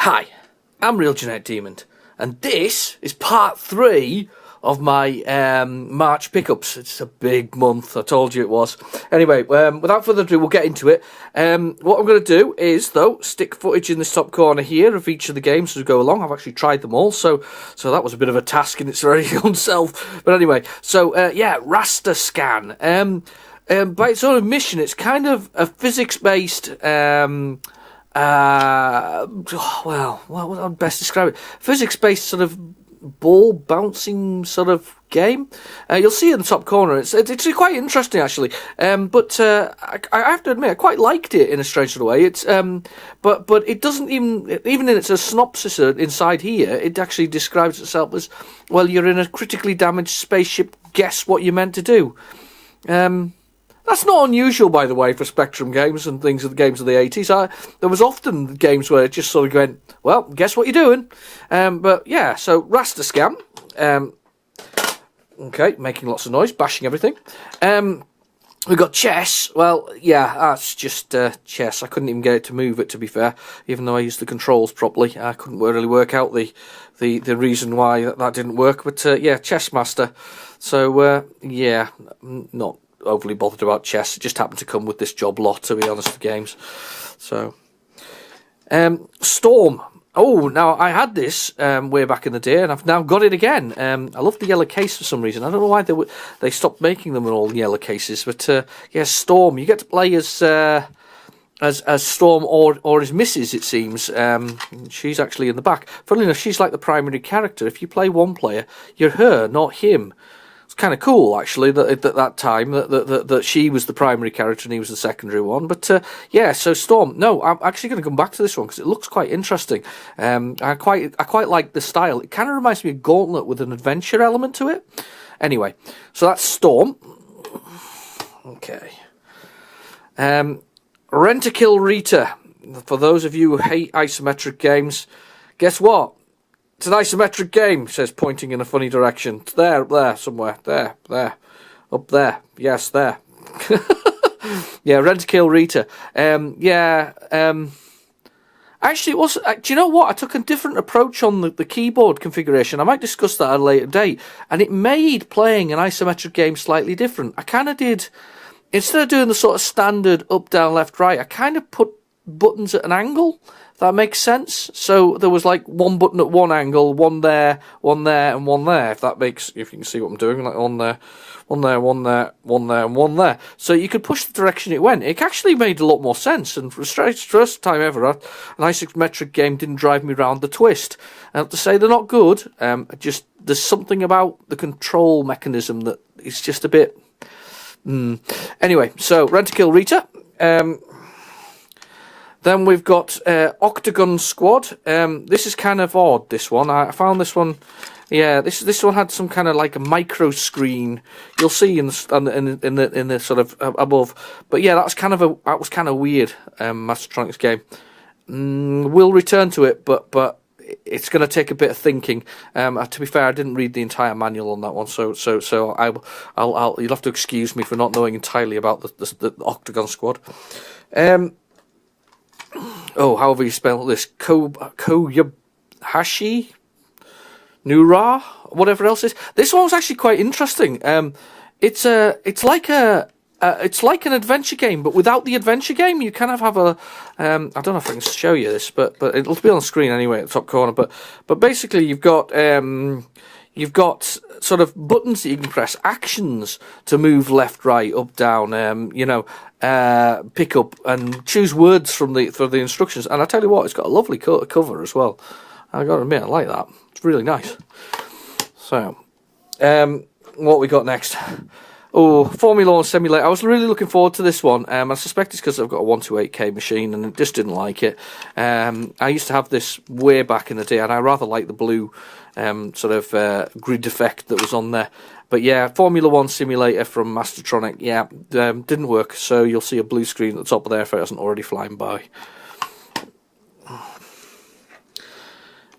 Hi, I'm Real Genetic Demon, and this is part 3 of my March pickups. It's a big month, I told you it was. Anyway, without further ado, we'll get into it. What I'm going to do is, though, stick footage in this top corner here of each of the games as we go along. I've actually tried them all, so that was a bit of a task in its very own self. But anyway, so yeah, raster scan. By its own admission, it's kind of a physics-based... well, what would I best describe it? Physics-based sort of ball bouncing sort of game. You'll see in the top corner. It's quite interesting actually. But I have to admit, I quite liked it in a strange sort of way. It's but it doesn't even in its synopsis inside here. It actually describes itself as, well, you're in a critically damaged spaceship. Guess what you're meant to do. That's not unusual, by the way, for Spectrum games and things of the games of the 80s. There was often games where it just sort of went, well, guess what you're doing? But yeah, so raster scan. Okay, making lots of noise, bashing everything. We've got chess. Well, yeah, that's just chess. I couldn't even get it to move it, to be fair, even though I used the controls properly. I couldn't really work out the reason why that didn't work. But yeah, Chess Master. So yeah, not overly bothered about chess. It just happened to come with this job lot, to be honest, with games. So Storm. Oh, now I had this way back in the day, and I've now got it again. I love the yellow case for some reason. I don't know why they stopped making them in all yellow cases, but yeah, Storm. You get to play as Storm or his missus, it seems. She's actually in the back. Funnily enough, she's like the primary character. If you play one player, you're her, not him. It's kind of cool, actually, that at that time that she was the primary character and he was the secondary one. But yeah, so Storm. No, I'm actually going to come back to this one because it looks quite interesting. I quite like the style. It kind of reminds me of Gauntlet with an adventure element to it. Anyway, so that's Storm. Okay. Rent-A-Kill Rita. For those of you who hate isometric games, guess what? It's an isometric game, says, pointing in a funny direction. It's there, up there, somewhere. There, up there. Yes, there. Yeah, Rent-A-Kill Rita. Actually, it was. Do you know what? I took a different approach on the keyboard configuration. I might discuss that at a later date. And it made playing an isometric game slightly different. I kind of did, instead of doing the sort of standard up, down, left, right, I kind of put buttons at an angle. If that makes sense. So there was like one button at one angle, one there, and one there. If you can see what I'm doing, like one there, and one there. So you could push the direction it went. It actually made a lot more sense. And for the first time ever, an isometric game didn't drive me round the twist. I have to say they're not good. Just there's something about the control mechanism that is just a bit. Anyway, so Rent-A-Kill Rita. Then we've got Octagon Squad. This is kind of odd, this one. I found this one, yeah, this one had some kind of like a micro screen. You'll see in the sort of above. But yeah, that was kind of weird, Mastertronic's game. We'll return to it, but it's going to take a bit of thinking. To be fair, I didn't read the entire manual on that one, so you'll have to excuse me for not knowing entirely about the Octagon Squad. Oh, however you spell this, Koyahashi, Nura, whatever else is. This one was actually quite interesting. It's like an adventure game, but without the adventure game, you kind of have a. I don't know if I can show you this, but it'll be on the screen anyway at the top corner. But basically, you've got sort of buttons that you can press, actions to move left, right, up, down. Pick up and choose words for the instructions. And I tell you what, it's got a lovely cover as well. I got to admit, I like that. It's really nice. So, what we got next? Oh, Formula 1 Simulator. I was really looking forward to this one. I suspect it's because I've got a 128K machine and I just didn't like it. I used to have this way back in the day, and I rather like the blue sort of grid effect that was on there. But yeah, Formula 1 Simulator from Mastertronic, yeah, didn't work. So you'll see a blue screen at the top of there if it hasn't already flown by.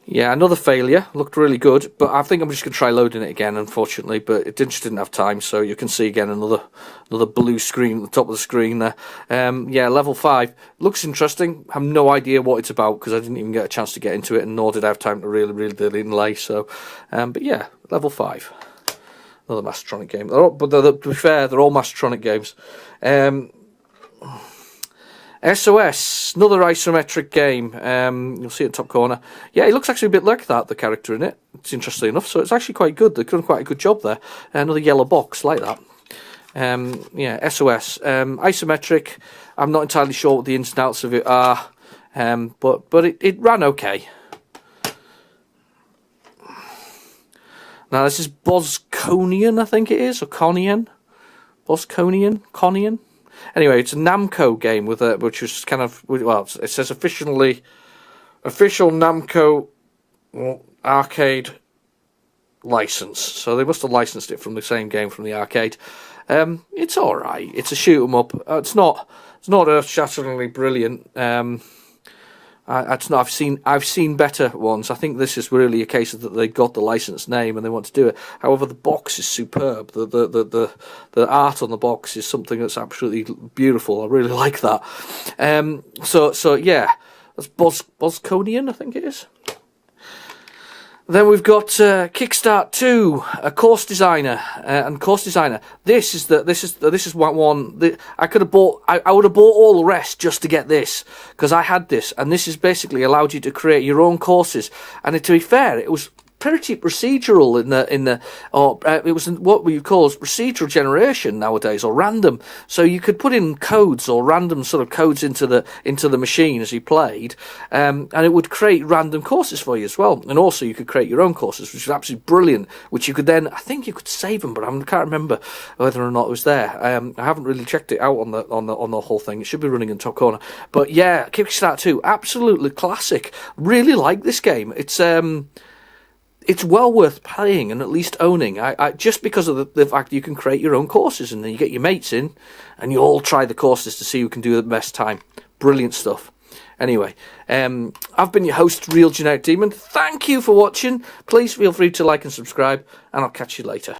Yeah, another failure. Looked really good, but I think I'm just going to try loading it again, unfortunately. But it just didn't have time, so you can see again another blue screen at the top of the screen there. Yeah, level 5. Looks interesting. I have no idea what it's about because I didn't even get a chance to get into it, and nor did I have time to really inlay. So, but yeah, level 5. Another Mastertronic game. To be fair, they're all Mastertronic games. SOS, another isometric game. You'll see it in the top corner. Yeah, it looks actually a bit like that, the character in it. It's interesting enough, so it's actually quite good. They've done quite a good job there. Another yellow box like that. Yeah, SOS. Isometric. I'm not entirely sure what the ins and outs of it are, but it ran okay. Now this is Bosconian, I think it is, or Conian. Conian. Anyway, it's a Namco game which is kind of, well, it says official Namco arcade license. So they must have licensed it from the same game from the arcade. It's all right. It's a shoot 'em up. It's not earth-shatteringly brilliant. I've seen better ones. I think this is really a case of that they got the license name and they want to do it. However, the box is superb. The art on the box is something that's absolutely beautiful. I really like that. So yeah, that's Bosconian, I think it is. Then we've got Kickstart 2, a course designer and course designer. This is one that I could have bought. I would have bought all the rest just to get this because I had this, and this is basically allowed you to create your own courses. And to be fair, it was pretty procedural it was what we call procedural generation nowadays, or random. So you could put in codes or random sort of codes into the machine as you played, and it would create random courses for you as well. And also you could create your own courses, which is absolutely brilliant. Which you could then, I think you could save them, but I can't remember whether or not it was there. I haven't really checked it out on the whole thing. It should be running in the top corner. But yeah, Kickstart 2, absolutely classic. Really like this game. It's well worth playing and at least owning. I just because of the fact you can create your own courses and then you get your mates in and you all try the courses to see who can do the best time. Brilliant stuff. Anyway, I've been your host, Real Generic Demon. Thank you for watching. Please feel free to like and subscribe, and I'll catch you later.